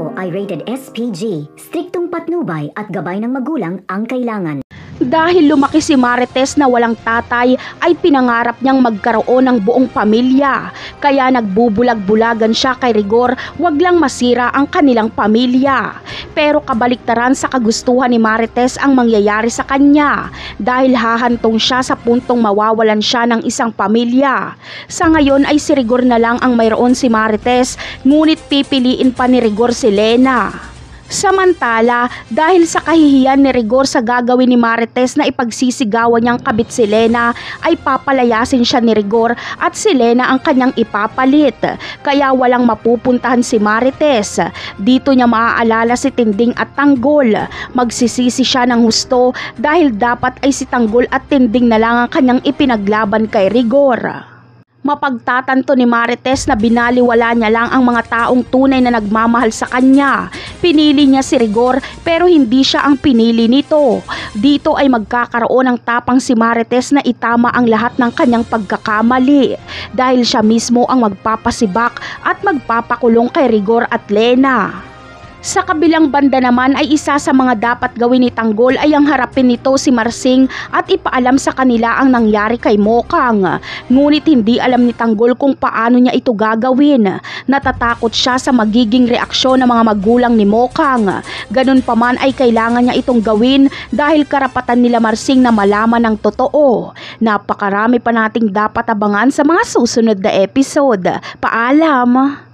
ito ay rated SPG. Striktong patnubay at gabay ng magulang ang kailangan. Dahil lumaki si Marites na walang tatay, ay pinangarap niyang magkaroon ng buong pamilya. Kaya nagbubulag-bulagan siya kay Rigor, wag lang masira ang kanilang pamilya. Pero kabaliktaran sa kagustuhan ni Marites ang mangyayari sa kanya, dahil hahantong siya sa puntong mawawalan siya ng isang pamilya. Sa ngayon ay si Rigor na lang ang mayroon si Marites, ngunit pipiliin pa ni Rigor si Lena. Samantala, dahil sa kahihiyan ni Rigor sa gagawin ni Marites na ipagsisigawan niyang kabit si Lena, ay papalayasin siya ni Rigor at si Lena ang kanyang ipapalit. Kaya walang mapupuntahan si Marites. Dito niya maaalala si Tinding at Tanggol. Magsisisi siya ng husto dahil dapat ay si Tanggol at Tinding na lang ang kanyang ipinaglaban kay Rigor. Mapagtatanto ni Marites na binaliwala niya lang ang mga taong tunay na nagmamahal sa kanya. Pinili niya si Rigor pero hindi siya ang pinili nito. Dito ay magkakaroon ng tapang si Marites na itama ang lahat ng kanyang pagkakamali, dahil siya mismo ang magpapasibak at magpapakulong kay Rigor at Lena. Sa kabilang banda naman ay isa sa mga dapat gawin ni Tanggol ay ang harapin nito si Marsing at ipaalam sa kanila ang nangyari kay Mokang. Ngunit hindi alam ni Tanggol kung paano niya ito gagawin. Natatakot siya sa magiging reaksyon ng mga magulang ni Mokang. Ganun pa man ay kailangan niya itong gawin dahil karapatan nila Marsing na malaman ng totoo. Napakarami pa nating dapat abangan sa mga susunod na episode. Paalam!